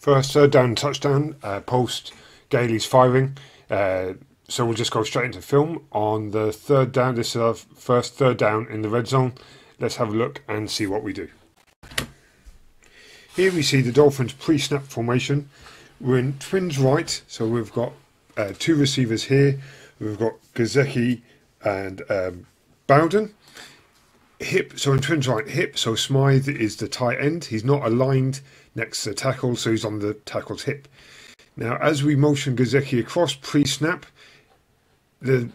First third down touchdown post Gailey's firing. So we'll just go straight into film on the third down. This is our first third down in the red zone. Let's have a look and see what we do. Here we see the Dolphins pre-snap formation. We're in twins right, so we've got two receivers here. We've got Gailey and Bowden. Hip, so in twins right hip, so Smythe is the tight end. He's not aligned next to the tackle, so he's on the tackle's hip. Now, as we motion Gailey across pre-snap, the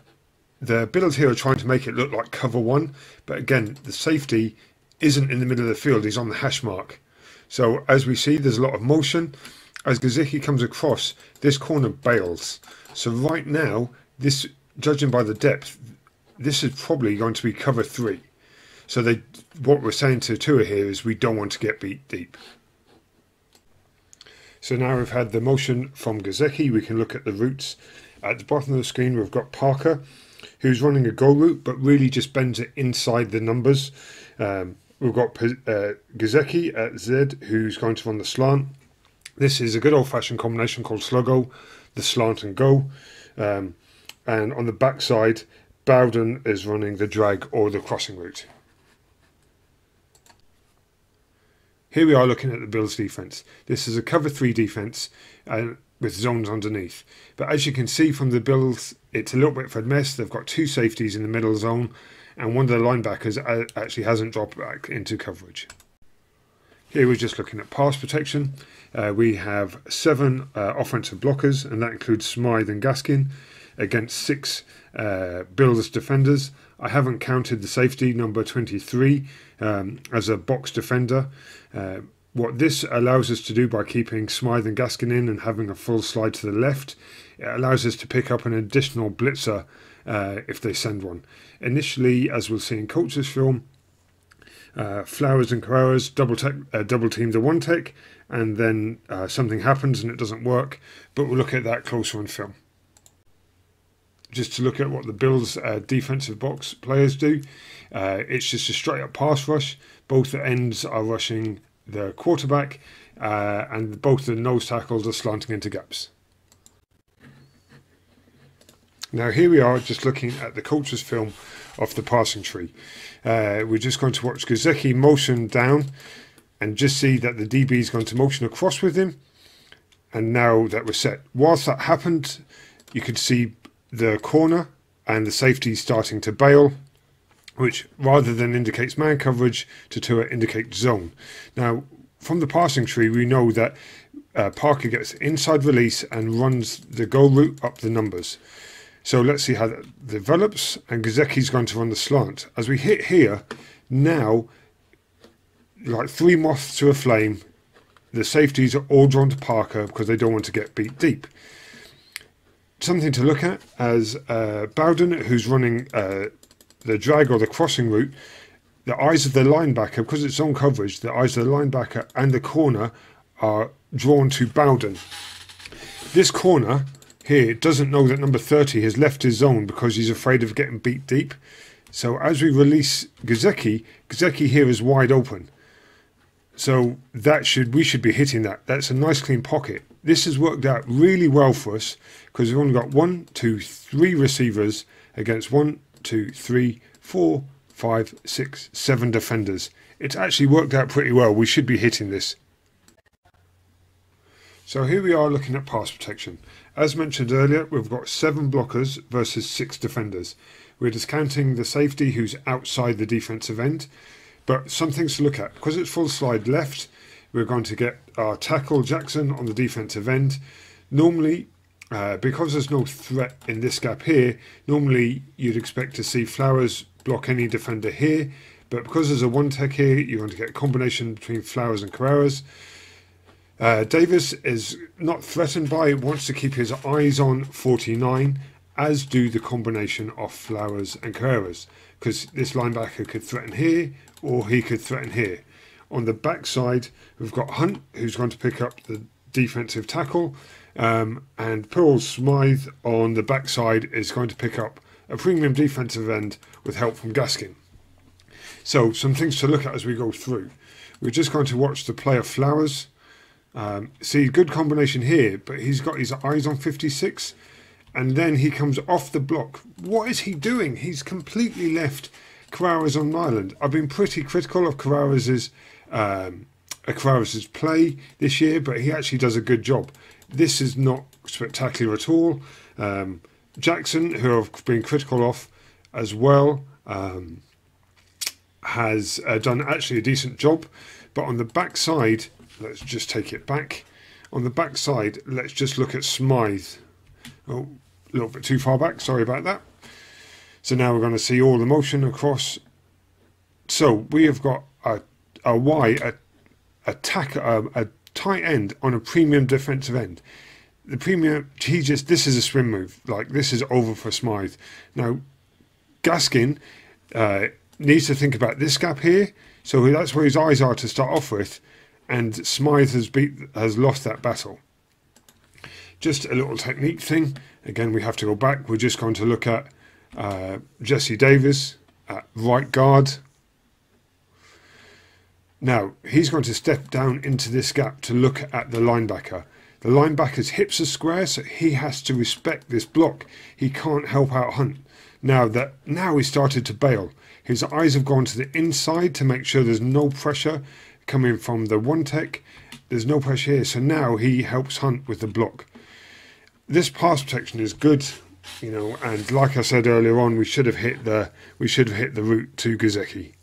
builds here are trying to make it look like cover one, but again, the safety isn't in the middle of the field, he's on the hash mark. So as we see, there's a lot of motion. As Gailey comes across, this corner bails. So right now, this, judging by the depth, this is probably going to be cover three. So what we're saying to Tua here is we don't want to get beat deep. So now we've had the motion from Gailey, we can look at the routes. At the bottom of the screen, we've got Parker, who's running a go route, but really just bends it inside the numbers. We've got Gailey at Z, who's going to run the slant. This is a good old-fashioned combination called sluggo, the slant and go. And on the backside, Bowden is running the drag or the crossing route. Here we are looking at the Bills defense. This is a cover 3 defense with zones underneath. But as you can see from the Bills, it's a little bit of a mess. They've got two safeties in the middle zone, and one of the linebackers actually hasn't dropped back into coverage. Here we're just looking at pass protection. We have 7 offensive blockers, and that includes Smythe and Gaskin, against 6 Bills defenders. I haven't counted the safety, number 23, as a box defender. What this allows us to do by keeping Smythe and Gaskin in and having a full slide to the left, it allows us to pick up an additional blitzer if they send one. Initially, as we'll see in Coach's film, Flowers and Carreras double team the one tech, and then something happens and it doesn't work, but we'll look at that closer in film. Just to look at what the Bills defensive box players do, it's just a straight up pass rush. Both the ends are rushing the quarterback, and both the nose tackles are slanting into gaps. Now here we are just looking at the coach's film of the passing tree. We're just going to watch Gailey motion down and just see that the DB is going to motion across with him. And now that we're set. Whilst that happened, you could see the corner and the safety starting to bail, which rather than indicates man coverage to Tua indicates zone. Now from the passing tree, we know that Parker gets inside release and runs the go route up the numbers. So let's see how that develops, and Gailey's going to run the slant. As we hit here, now, like 3 moths to a flame, the safeties are all drawn to Parker because they don't want to get beat deep. Something to look at as Bowden, who's running the drag or the crossing route, the eyes of the linebacker, because it's zone coverage, the eyes of the linebacker and the corner are drawn to Bowden. This corner here doesn't know that number 30 has left his zone because he's afraid of getting beat deep. So as we release Gailey here is wide open. So we should be hitting that. That's a nice clean pocket. This has worked out really well for us because we've only got 1, 2, 3 receivers against 1, 2, 3, 4, 5, 6, 7 defenders. It's actually worked out pretty well. We should be hitting this. So here we are looking at pass protection. As mentioned earlier, we've got 7 blockers versus 6 defenders. We're discounting the safety who's outside the defensive end, but some things to look at. Because it's full slide left, we're going to get our tackle Jackson on the defensive end. Normally, because there's no threat in this gap here, normally you'd expect to see Flowers block any defender here, but because there's a one tech here, you're going to get a combination between Flowers and Carreras. Davis is not threatened by it, wants to keep his eyes on 49, as do the combination of Flowers and Carreras, because this linebacker could threaten here or he could threaten here. On the backside, we've got Hunt, who's going to pick up the defensive tackle, and Pearl Smythe on the backside is going to pick up a premium defensive end with help from Gaskin. So some things to look at as we go through. We're just going to watch the play of Flowers. See, good combination here, but he's got his eyes on 56, and then he comes off the block. What is he doing? He's completely left Carrara's on an island. I've been pretty critical of Carrara's play this year, but he actually does a good job. This is not spectacular at all. Jackson, who I've been critical of as well, has done actually a decent job, but on the back side, let's just take it back. On the back side, let's just look at Smythe. Oh, a little bit too far back, sorry about that. So now we're going to see all the motion across. So we have got a tight end on a premium defensive end. The premium, this is a swim move. Like, this is over for Smythe. Now, Gaskin needs to think about this gap here. So that's where his eyes are to start off with. And Smythe has lost that battle. Just a little technique thing. Again, we have to go back. We're just going to look at Jesse Davis at right guard. Now, he's going to step down into this gap to look at the linebacker. The linebacker's hips are square, so he has to respect this block. He can't help out Hunt. Now he started to bail. His eyes have gone to the inside to make sure there's no pressure coming from the one tech. There's no pressure here, so now he helps Hunt with the block. This pass protection is good, you know, and like I said earlier on, we should have hit the route to Gesicki.